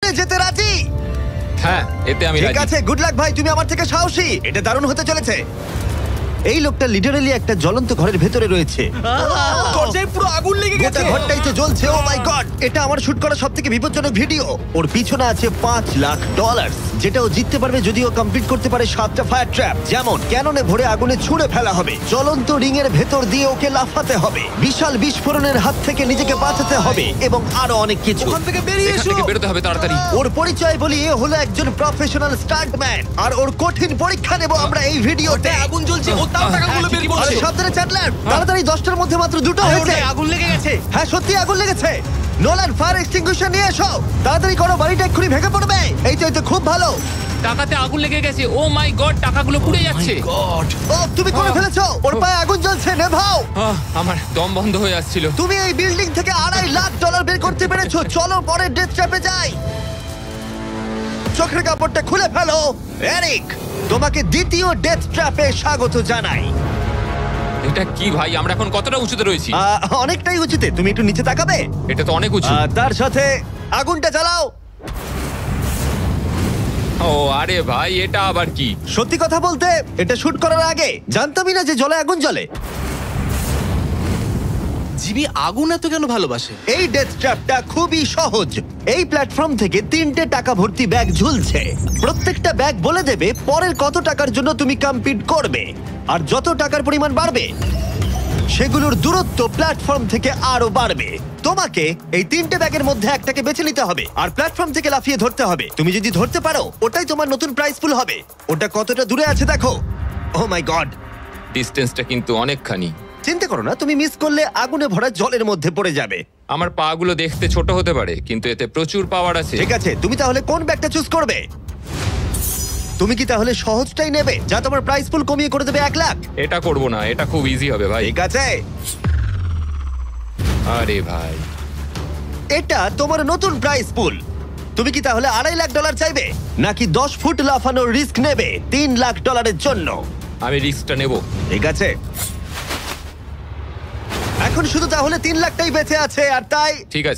জিমে যেতে রাজি? হ্যাঁ, এতে আমি ঠিক রাজি। আছে, গুড লাক ভাই, তুমি আমার থেকে সাহসী। এটা দারুণ হতে চলেছে। এই লোকটা লিটারালি একটা জ্বলন্ত ঘরের ভেতরে রয়েছে। দরজায় পুরো আগুন লেগে গোটা গেছে। ঘরটাই তো জ্বলছে। ও মাই গড, এটা আমার শুট করা সবথেকে বিপজ্জনক ভিডিও। ওর পিছনে আছে $5,00,000, যেটা ও জিততে পারবে যদি ও কমপ্লিট করতে পারে 7টা ফায়ার ট্র্যাপ। যেমন ক্যাননে ভরে আগুনে ছুঁড়ে ফেলা হবে, জ্বলন্ত রিং এর ভেতর দিয়ে ওকে লাফাতে হবে, বিশাল বিস্ফোরণের হাত থেকে নিজেকে বাঁচাতে হবে এবং আরো অনেক কিছু। ওখান থেকে বেরিয়ে এখান এসো। থেকে বেরোতে হবে তাড়াতাড়ি। ওর পরিচয় বলি, এ হলো একজন প্রফেশনাল স্টান্টম্যান, আর ওর কঠিন পরীক্ষা নেব আমরা এই ভিডিওতে। ওটায় আগুন জ্বলছে, ও তাও টাকাগুলো বের আরে করছে। সাবধানে চ্যাটলার, তাড়াতাড়ি 10টার মধ্যে মাত্র 2টো হয়েছে। ওটায় আগুন লেগে গেছে। হ্যাঁ সত্যি আগুন লেগেছে। নোলান ফায়ার এক্সটিংগুইশার নিয়ে এসো, তাড়াতাড়ি করো, বাড়িটা এক্ষুনি ভেঙে পড়বে। এই তো খুব ভালো। টাকাতে আগুন লেগে গেছে। ও মাই গড, টাকাগুলো পুড়ে যাচ্ছে। গড। ও তুমি করে ফেলেছো, ওর পায়ে আগুন জ্বলছে, নেভাও। আমার দম বন্ধ হয়ে আসছিল। তুমি এই বিল্ডিং থেকে $2.5 বের করতে পেরেছো। চলো পরের ডেথ ট্র্যাপে যাই। চোখের কাপড়টা খুলে ফেলো। এরিক, তোমাকে দ্বিতীয় ডেথ ট্র্যাপে স্বাগত জানাই। এটা কি ভাই, আমরা এখন কতটা উঁচুতে রয়েছি? অনেকটাই উচিত, তুমি একটু নিচে তাকাবে? এটা তো অনেক উঁচু। তার সাথে আগুনটা জ্বালাও। ও আরে ভাই, এটা আবার কি? সত্যি কথা বলতে, এটা শুট করার আগে জানতামই না যে জলে আগুন জ্বলে। জিবি আগুন এত কেন ভালোবাসে? এই ডেথ ট্র্যাপটা খুবই সহজ। এই প্ল্যাটফর্ম থেকে 3টে টাকা ভর্তি ব্যাগ ঝুলছে। প্রত্যেকটা ব্যাগ বলে দেবে পরের কত টাকার জন্য তুমি কমপ্লিট করবে, আর যত টাকার পরিমাণ বাড়বে সেগুলোর দূরত্ব প্ল্যাটফর্ম থেকে আরো বাড়বে। তোমাকে এই 3টে ব্যাগের মধ্যে একটাকে বেছে নিতে হবে আর প্ল্যাটফর্ম থেকে লাফিয়ে ধরতে হবে। তুমি যদি ধরতে পারো, ওটাই তোমার নতুন প্রাইস পুল হবে। ওটা কতটা দূরে আছে দেখো। ও মাই গড, ডিস্টেন্সটা কিন্তু অনেকখানি। চিন্তা করো না, তুমি মিস করলে আগুনে ভরা জলের মধ্যে পড়ে যাবে। আমার পা গুলো দেখতে ছোট হতে পারে, কিন্তু এতে প্রচুর পাওয়ার আছে। ঠিক আছে, তুমি তাহলে কোন ব্যাগটা চুজ করবে? তুমি কি তাহলে সহজটাই নেবে, যা তোমার প্রাইস পুল কমিয়ে করে দেবে 1,00,000? এটা করব না, এটা খুব ইজি হবে ভাই। ঠিক আছে, আরে ভাই, এটা তোমার নতুন প্রাইস পুল। তুমি কি তাহলে $2.5 চাইবে, নাকি 10 ফুট লাফানোর রিস্ক নেবে $3,00,000 জন্য? আমি রিস্কটা নেব। ঠিক আছে, এখন শুধু তাহলে 3,00,000টাই বেঁচে আছে, আর তাই ঠিক আছে।